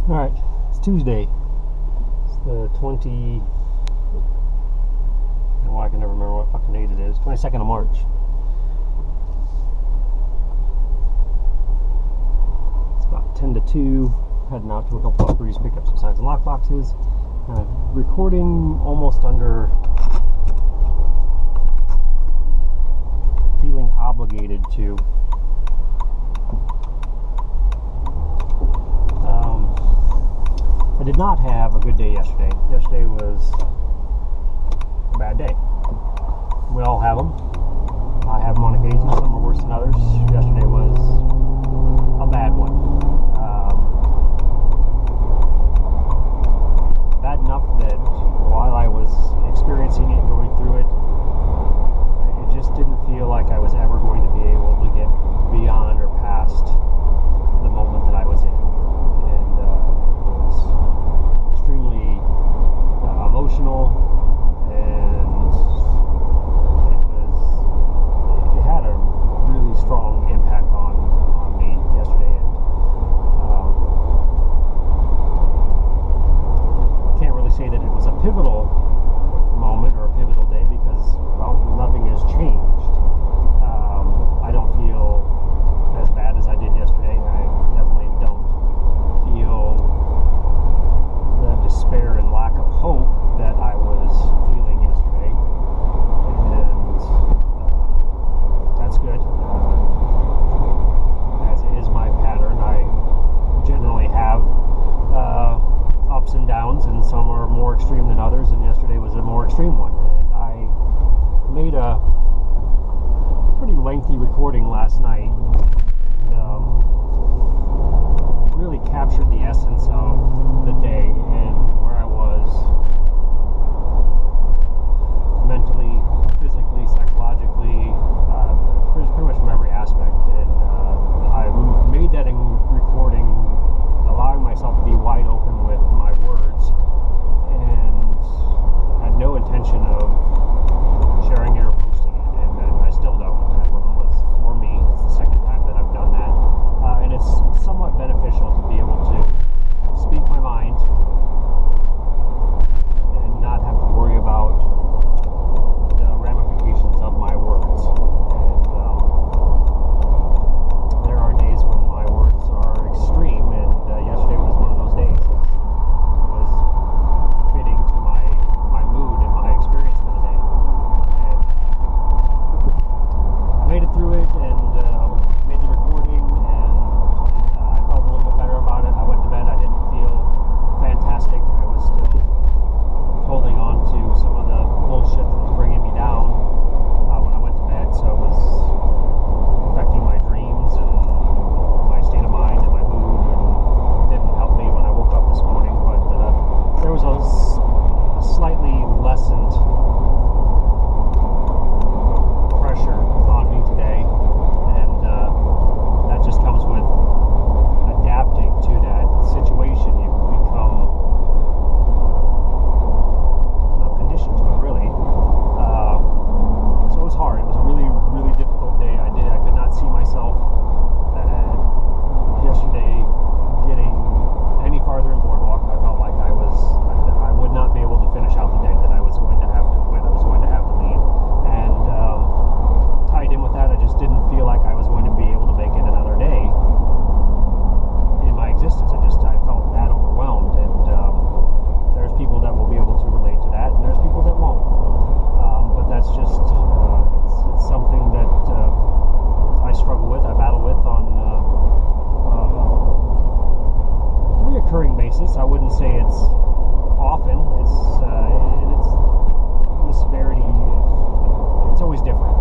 Alright, it's Tuesday. It's the 20... Oh, I can never remember what fucking date it is. 22nd of March. It's about 10 to 2. Heading out to a couple of breweries, pick up some signs and lock boxes. Recording almost under... feeling obligated to. I did not have a good day yesterday. Yesterday was a bad day. We all have them. I have them on occasion. Some are worse than others. Yesterday was a bad one. Bad enough that while I was experiencing it and going through it, it just didn't feel like I was ever going to be able to get beyond or past the moment that I was in. And it was extremely emotional, and it had a really strong impact on me yesterday. And can't really say that it was a pivotal moment or a pivotal day because, well, nothing has changed. I don't feel as bad as I did yesterday. I definitely don't feel the despair and lack of hope that I was feeling yesterday, and that's good. As is my pattern, I generally have ups and downs, and some are more extreme than others, and yesterday was a more extreme one. And I made a pretty lengthy recording last night, and really captured the essence of the day and where I was mentally, physically, psychologically, pretty much from every aspect. And I made that in recording, allowing myself to be wide open with my words, and had no intention of sharing it or posting it, and I still don't. That one was for me. It's the second time that I've done that, and it's somewhat beneficial to be able to speak my mind and not have to worry about the ramifications of my words. And there are days when my words are extreme, and yesterday was one of those days. It was fitting to my mood and my experience for the day. And I made it through it, and made the recording, and I felt a little bit better about it. I went to bed. I didn't feel fantastic. I was still holding on to some of the bullshit that was bringing me down when I went to bed, so it was affecting my dreams and my state of mind and my mood, and didn't help me when I woke up this morning. But there was a slightly lessened pressure on me today, and that just comes with adapting to that situation. You become conditioned to it, really. So it was hard. It was a really, really difficult day. I could not see myself yesterday getting any farther in Boardwalk. I felt like I would not be able to finish out the day, that I was going to have to quit, I was going to have to leave. And tied in with that, I just didn't feel like I was going to be able to make it another day in my existence. I felt that overwhelmed, and there's people that will be able to relate to that, and there's people that won't. But that's just it's something that I struggle with, I battle with on a reoccurring basis. I wouldn't say it's often. It's the severity. It's always different,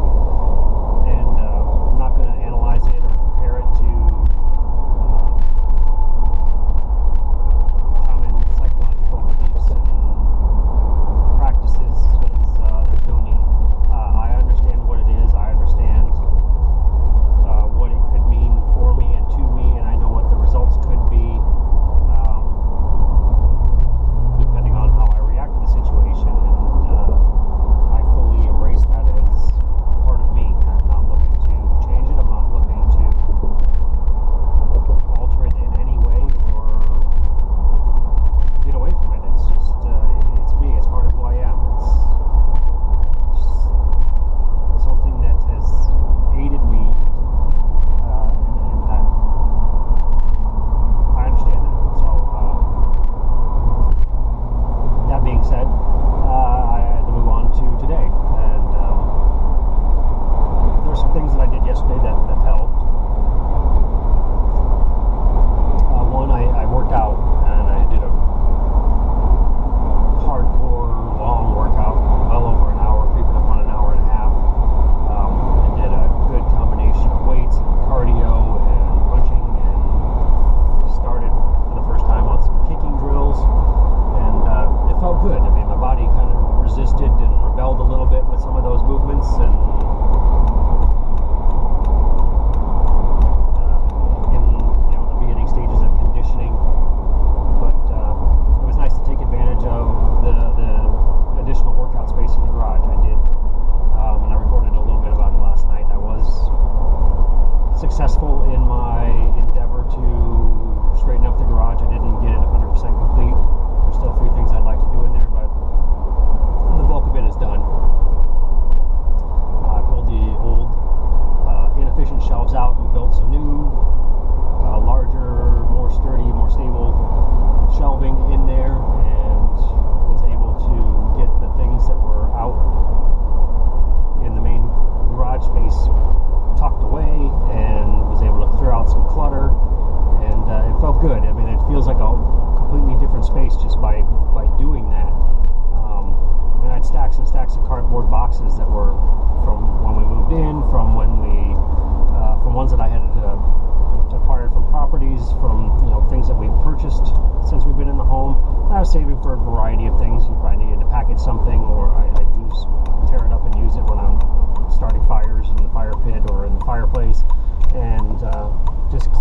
and I'm not going to analyze it or compare it to common psychological beliefs and practices, because there's no need. I understand what it is. I understand what it could mean for me and to me, and I know what the results could be, depending on how I react to the situation. And I fully embrace that as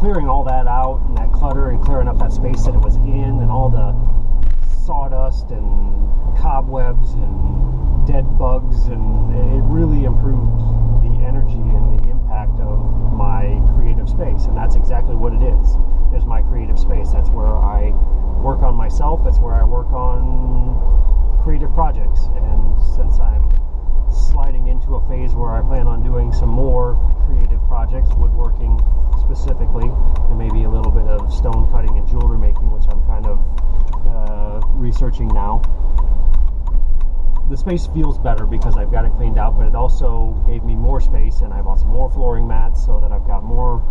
clearing all that out and that clutter and clearing up that space that it was in and all the sawdust and cobwebs and dead bugs, and it really improved the energy and the impact of my creative space. And that's exactly what it is my creative space. That's where I work on myself. That's where I work on creative projects. And since I'm sliding into a phase where I plan on doing some more creative projects, woodworking specifically, and maybe a little bit of stone cutting and jewelry making, which I'm kind of researching now. The space feels better because I've got it cleaned out, but it also gave me more space, and I bought some more flooring mats so that I've got more.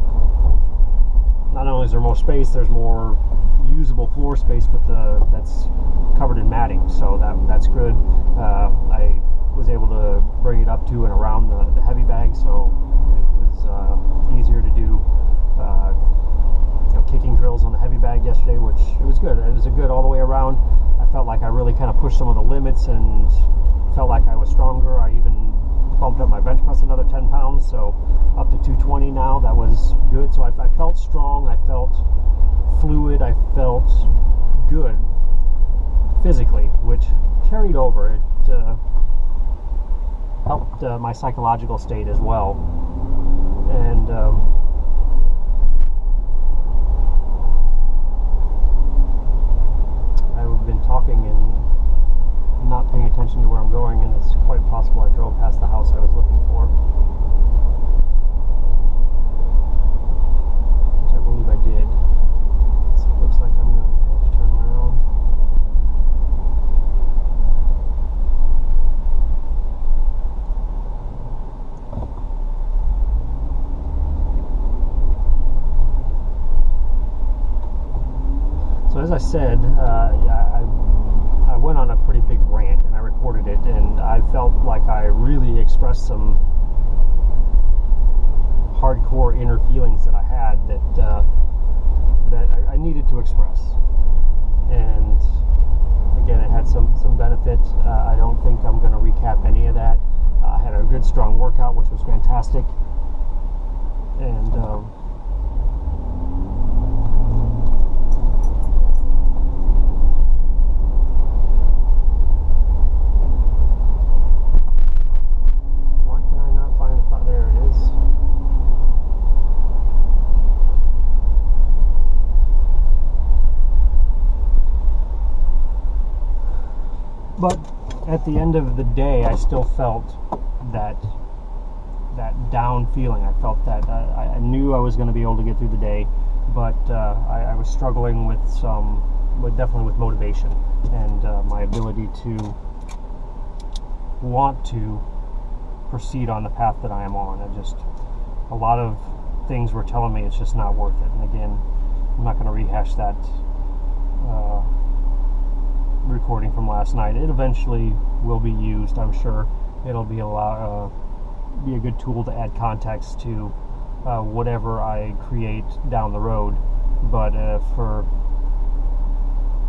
Not only is there more space, there's more usable floor space with that's covered in matting, so that's good. I was able to bring it up to and around the heavy bag, so it was easier to do kicking drills on the heavy bag yesterday, which it was good. It was a good all the way around. I felt like I really kind of pushed some of the limits and felt like I was stronger. I even bumped up my bench press another 10 pounds, so up to 220 now. That was good. So I felt strong, I felt fluid, I felt good physically, which carried over. It helped my psychological state as well. And I've been talking and not paying attention to where I'm going, and it's quite possible I drove past the house I was looking for, which I believe I did. So it looks like I'm going to have to turn around. So as I said, I went on a pretty big rant, and I recorded it, and I felt like I really expressed some hardcore inner feelings that I had that I needed to express. And again, it had some benefit. I don't think I'm going to recap any of that. I had a good strong workout, which was fantastic, and but at the end of the day, I still felt that down feeling. I felt that I knew I was going to be able to get through the day, but I was struggling with definitely with motivation and my ability to want to proceed on the path that I am on. A lot of things were telling me it's just not worth it. And again, I'm not going to rehash that recording from last night. It eventually will be used, I'm sure. It'll be a good tool to add context to whatever I create down the road, but for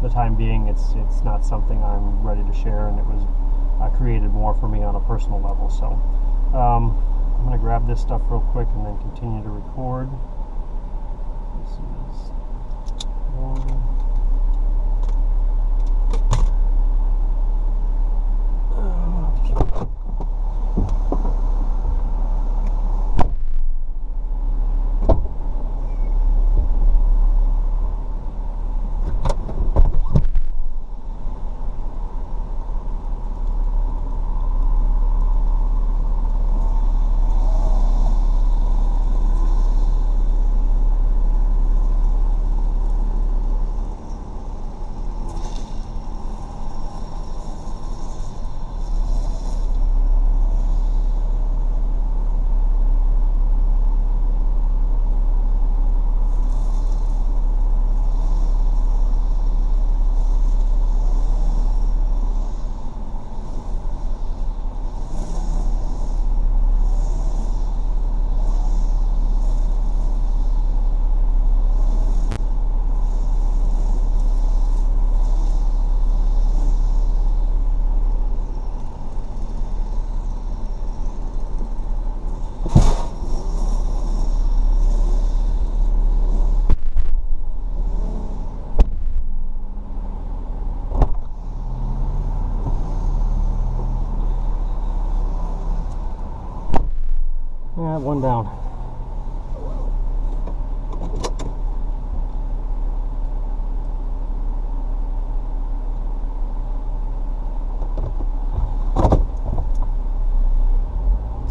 the time being, it's not something I'm ready to share, and it was created more for me on a personal level. So I'm going to grab this stuff real quick and then continue to record. This is one. one down.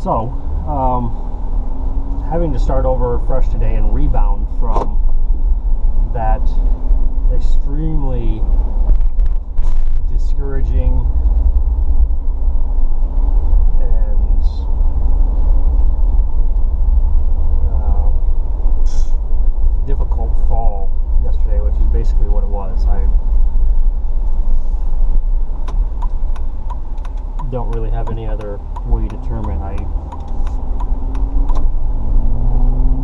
So, having to start over fresh today and rebound from that extremely discouraging and difficult fall yesterday, which is basically what it was. I don't really have any other way to term it. I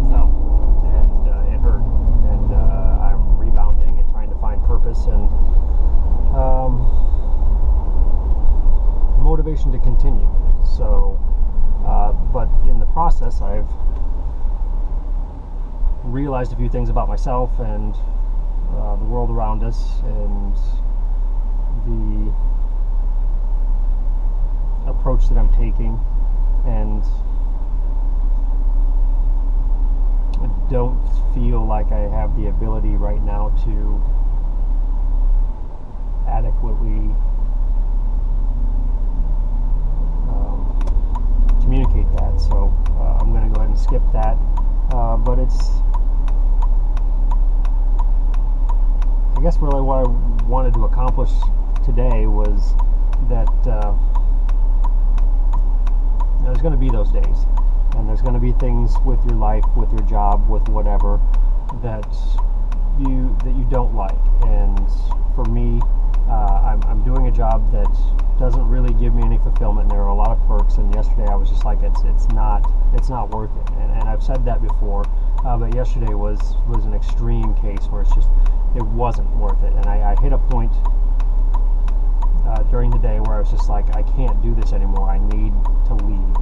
fell, and it hurt, and I'm rebounding and trying to find purpose and motivation to continue. So, but in the process, I've realized a few things about myself and the world around us, and the approach that I'm taking, and I don't feel like I have the ability right now to adequately communicate that, so I'm going to go ahead and skip that, but it's, I guess really what I wanted to accomplish today was that there's going to be those days, and there's going to be things with your life, with your job, with whatever that you don't like. And for me, I'm doing a job that doesn't really give me any fulfillment. And there are a lot of perks, and yesterday I was just like, it's not worth it. And I've said that before, but yesterday was an extreme case where it wasn't worth it. And I hit a point during the day where I was just like, I can't do this anymore. I need to leave.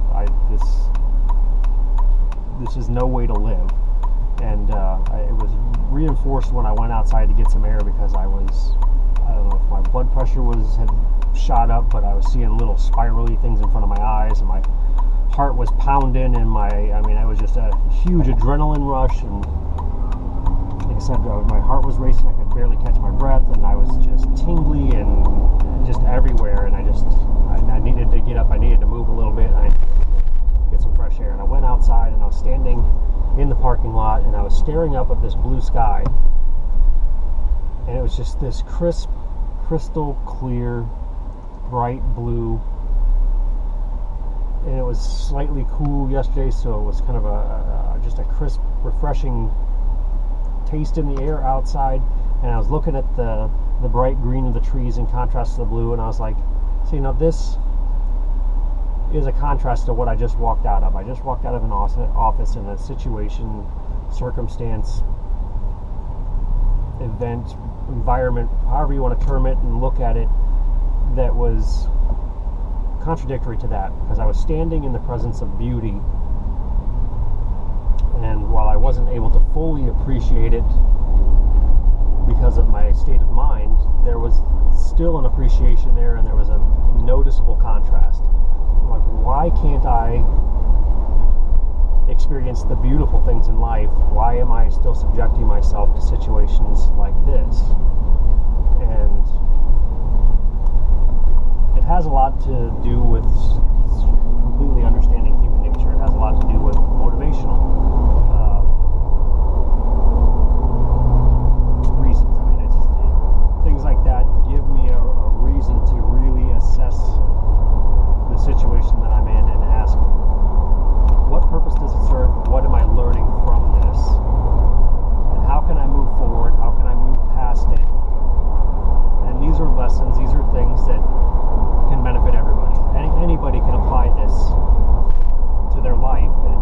This is no way to live. And it was reinforced when I went outside to get some air, because I don't know if my blood pressure had shot up, but I was seeing little spirally things in front of my eyes, and my heart was pounding, and it was just a huge adrenaline rush, and like I said, my heart was racing. I could barely catch my breath, and I was just tingly and just everywhere, and I needed to get up. I needed to move a little bit, and I needed to get some fresh air. And I went outside, and I was standing in the parking lot, and I was staring up at this blue sky, and it was just this crisp, crystal clear, bright blue, and it was slightly cool yesterday, so it was kind of just a crisp, refreshing taste in the air outside. And I was looking at the bright green of the trees in contrast to the blue, and I was like, this is a contrast to what I just walked out of. I just walked out of an office in a situation, circumstance, event, environment, however you want to term it and look at it, that was contradictory to that, because I was standing in the presence of beauty, and while I wasn't able to fully appreciate it because of my state of mind, there was still an appreciation there, and there was a noticeable contrast. I'm like, why can't I experience the beautiful things in life? Why am I still subjecting myself to situations like this? And it has a lot to do with completely understanding human nature. It has a lot to do with motivational reasons. Things like that give me a reason to really assess the situation that I'm in and ask, what purpose does it serve? What am I learning from this? And how can I move forward? How can I move past it? And these are lessons, these are things that can benefit everybody. Anybody can apply this to their life, and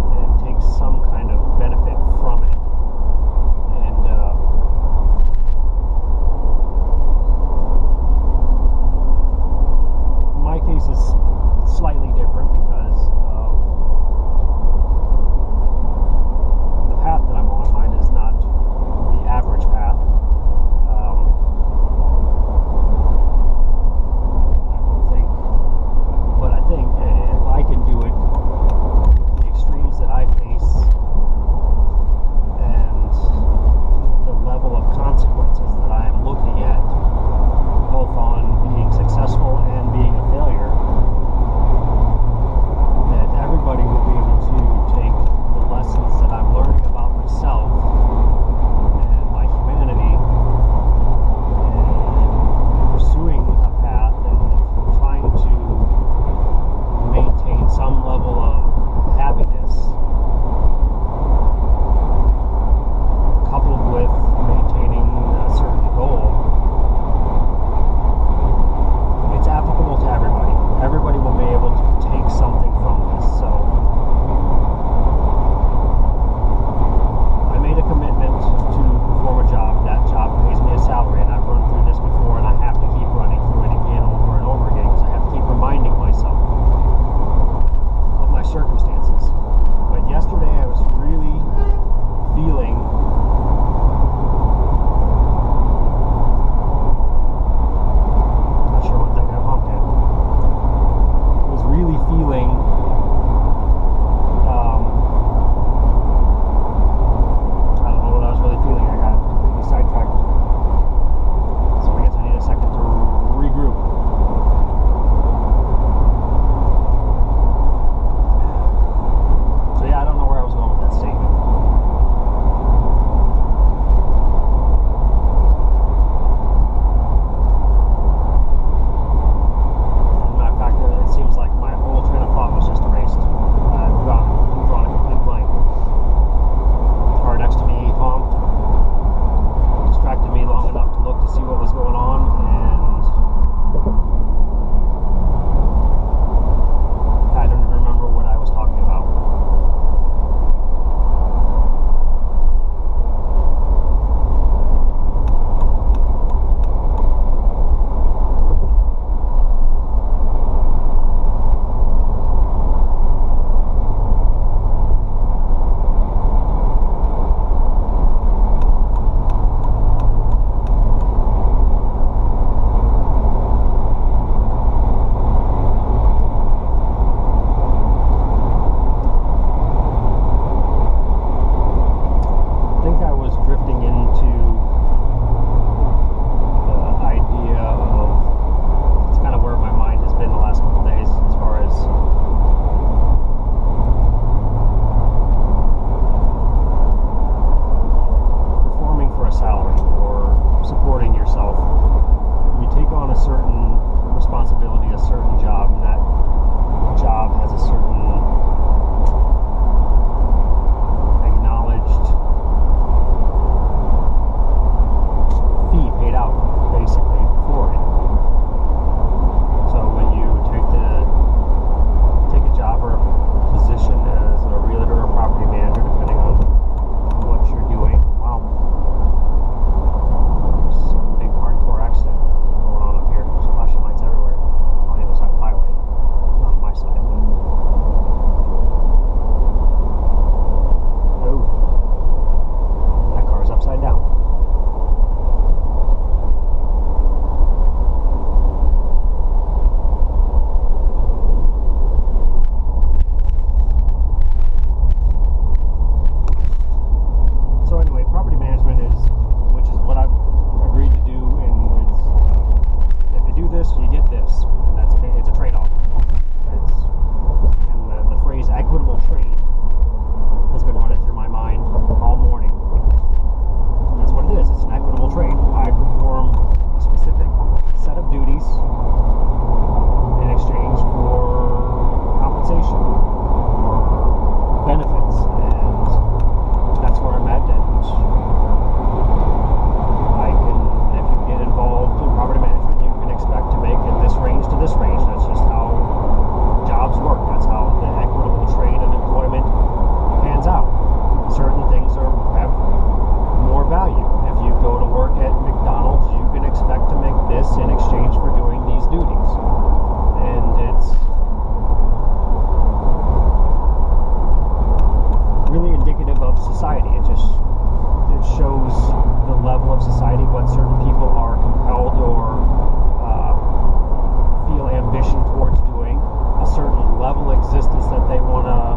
existence that they are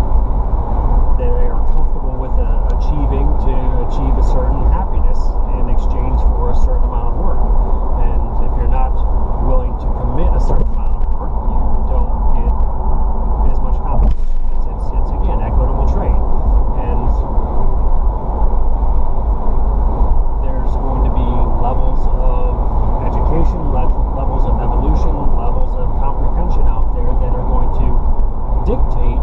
comfortable with achieving to achieve a certain happiness in exchange for a certain amount of work. And if you're not willing to commit a certain amount of work, you don't get as much compensation. It's again equitable trade, and there's going to be levels of education, levels of evolution, levels of comprehension out there that are going to dictate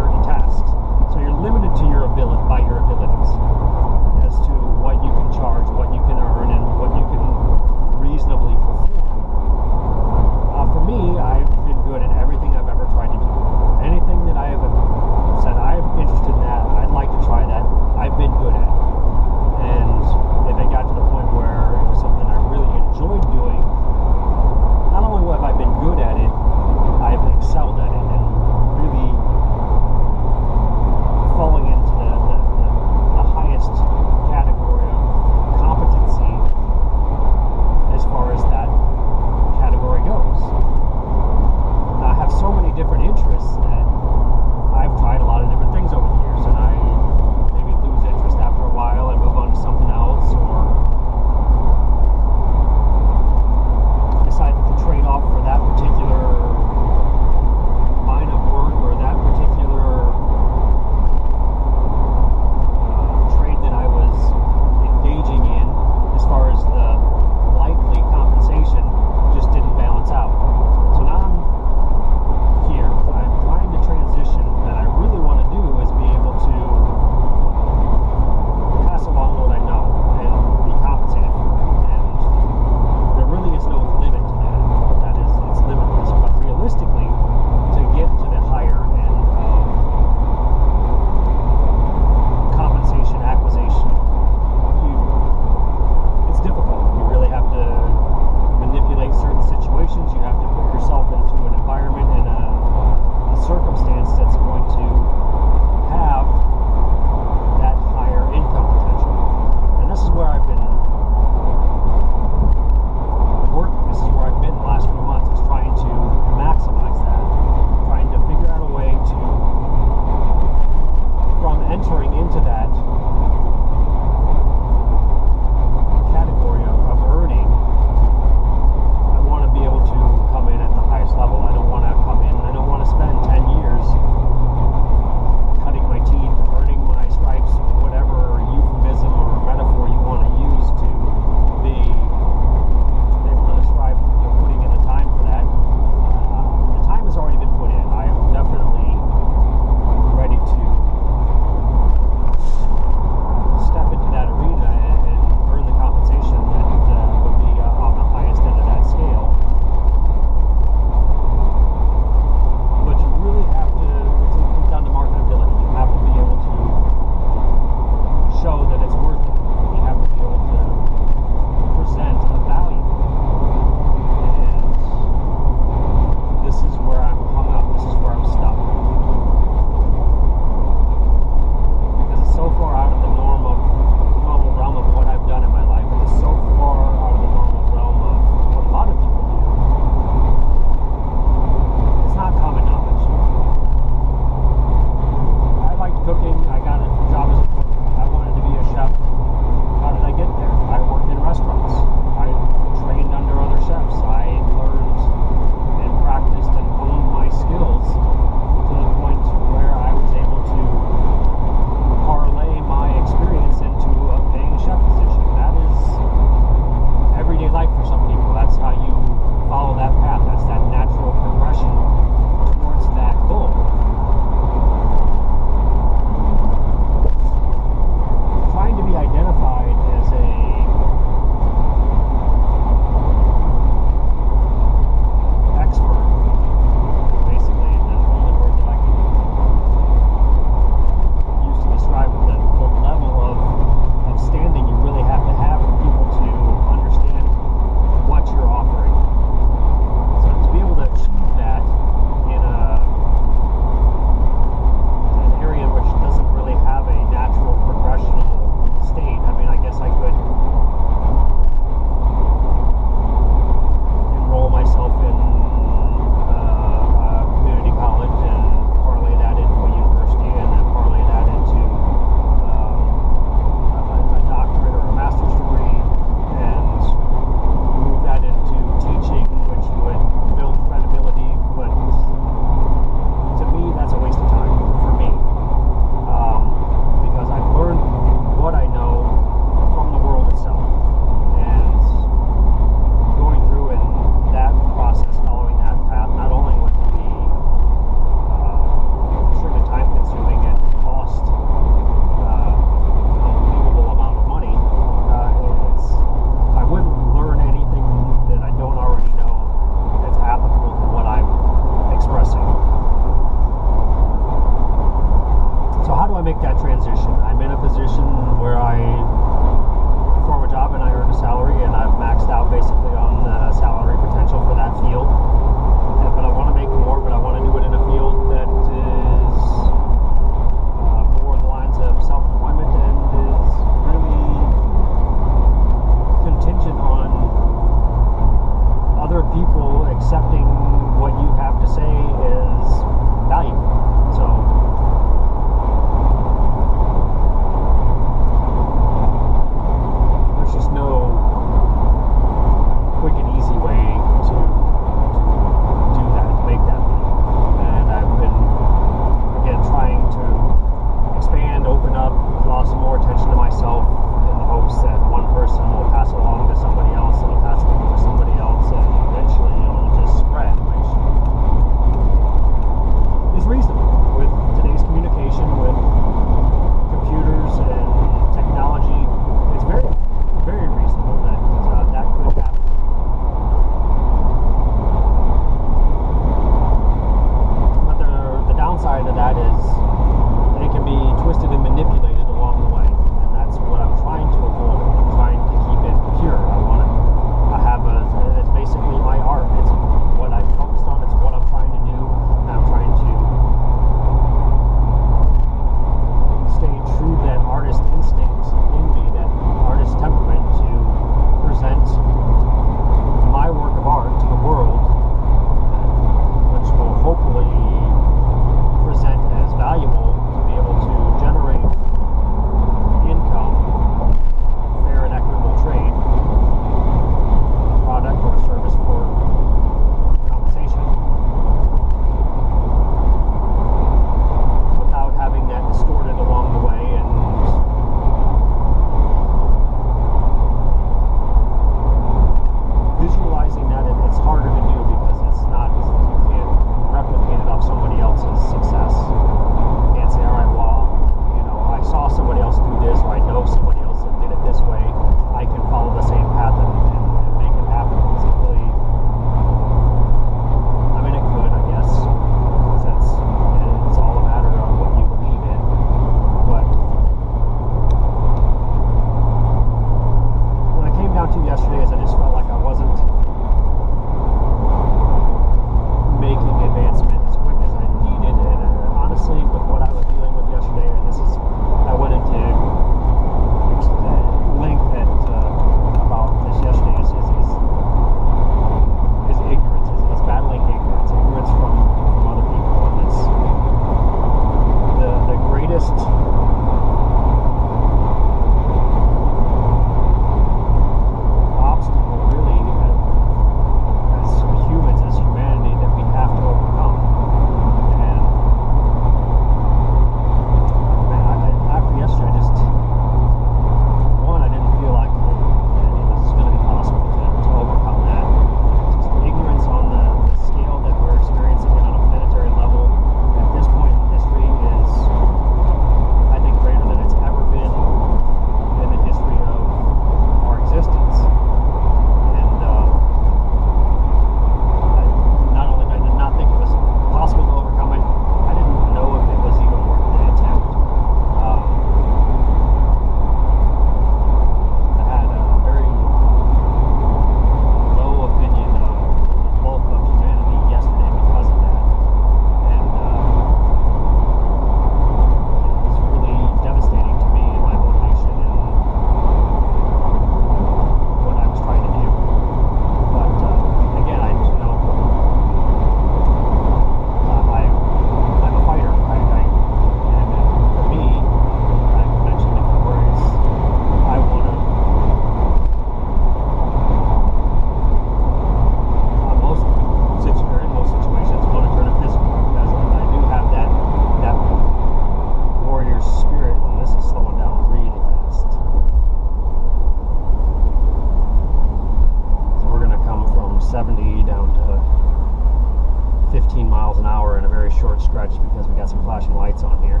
short stretch because we got some flashing lights on here.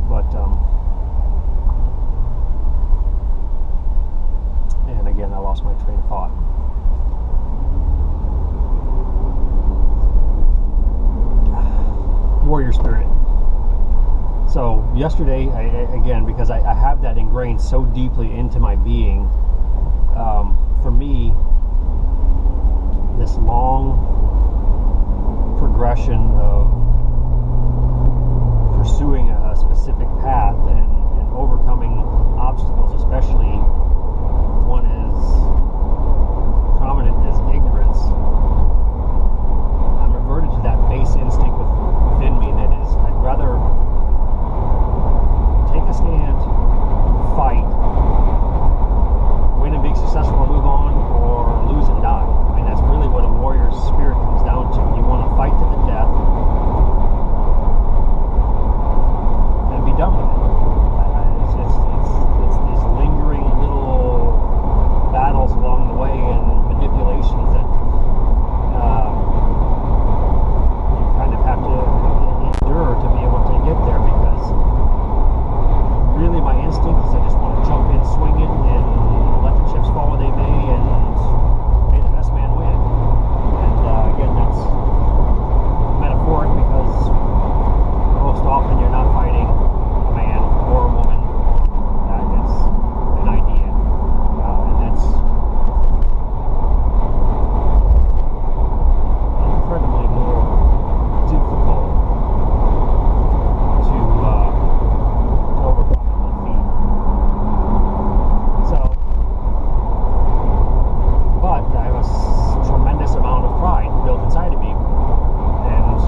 But and again, I lost my train of thought. Warrior spirit. So yesterday, again, because I have that ingrained so deeply into my being, for me, this long progression of pursuing a specific path and overcoming obstacles, especially one as prominent as ignorance, I'm reverted to that base instinct within me that is, I'd rather take a stand, fight, win and be successful and move on, or lose and die. I mean, that's really what a warrior's spirit comes down to. You want to fight to the death and be done with it. It's these lingering little battles along the way and manipulations that you kind of have to endure to be able to get there, because really my instinct is I just want to jump in, swing it, and let the chips fall where they may, and may the best man win. And again, that's metaphoric because most often you're not fighting a man or a woman. It's an idea. And that's incredibly more difficult to overcome and defeat. So, but I have a tremendous amount of pride built inside of me, and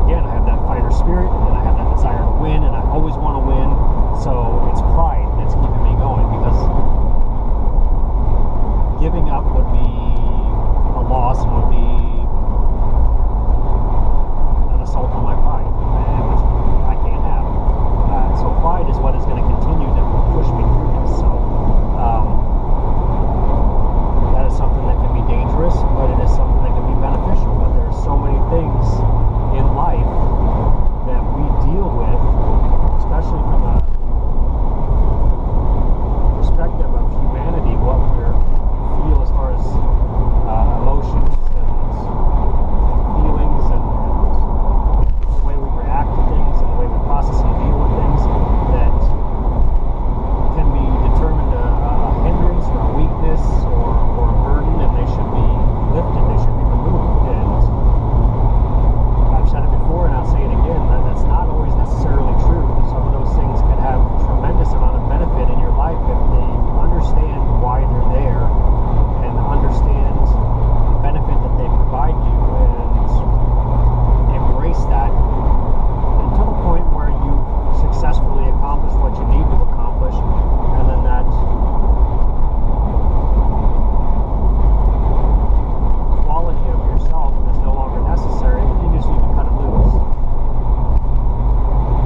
again, I have that fighter spirit, and I have that desire to win, and I always want to win. So it's pride that's keeping me going, because giving up would be a loss and would be an assault on my pride, which I can't have. So pride is what is going to continue to push me through this. So that is something that can be dangerous, but it is something that can be beneficial. But there are so many things in life that we deal with, especially from a perspective of humanity, what we feel as far as emotions and feelings and the way we react to things and the way we process and deal with things, that can be determined a hindrance or a weakness or a burden, and they should be lifted, they should be removed. And I've said it before and I'll say it again, that that's not always necessarily true. Some of those things can have a tremendous amount of benefit in your life if they understand why they're there and understand the benefit that they provide you, and embrace that until the point where you successfully accomplish what you need to accomplish, and then that quality of yourself is no longer necessary, and you just need to cut it loose.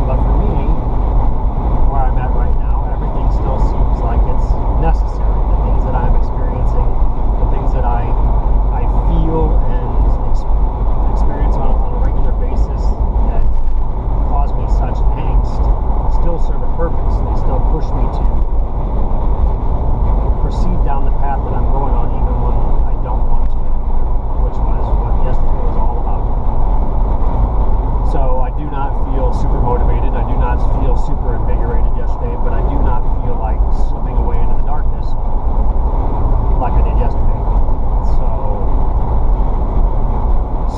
But for me, where I'm at right now, everything still seems like it's necessary. The things that I'm experiencing, the things that I feel and experience on a regular basis that cause me such angst still serve a purpose. They still push me to proceed down the path that I'm going on, even when I don't want to, which was what yesterday was all about. So I do not feel super motivated. I do not feel super invigorated yesterday, but I do not feel like slipping away into the darkness like I did yesterday. So,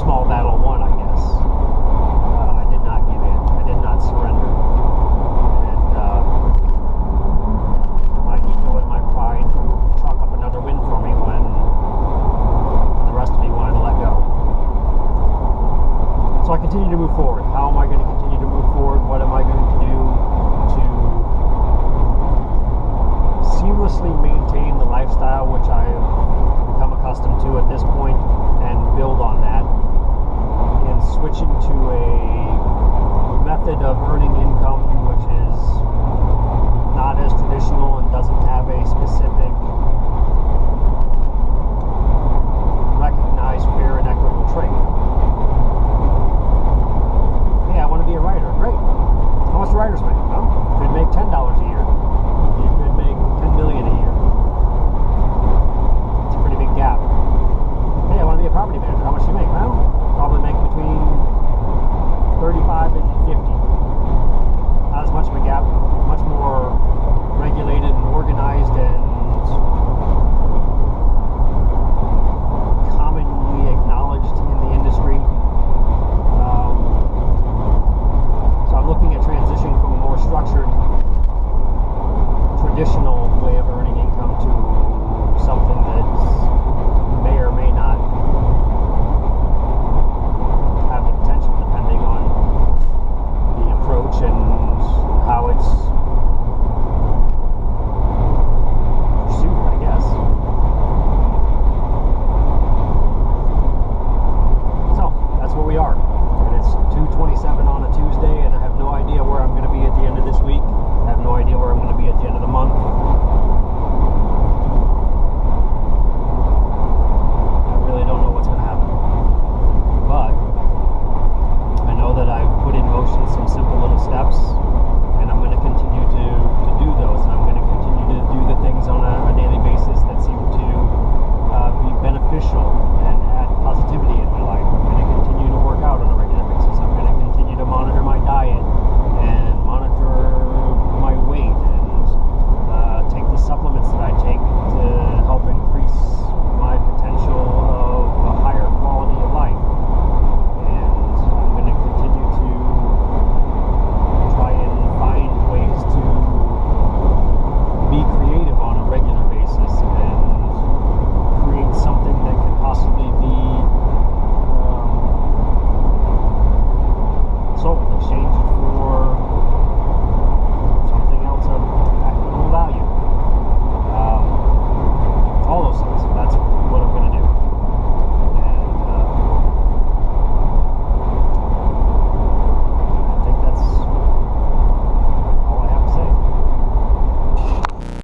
small battle won, I guess. I did not give in. I did not surrender. And my ego and my pride chalk up another win for me when the rest of me wanted to let go. So I continue to move forward. How am I going to continue to move forward? What am I going to do to seamlessly maintain the lifestyle which I've become accustomed to at this point, and build on that, and switching to a method of earning income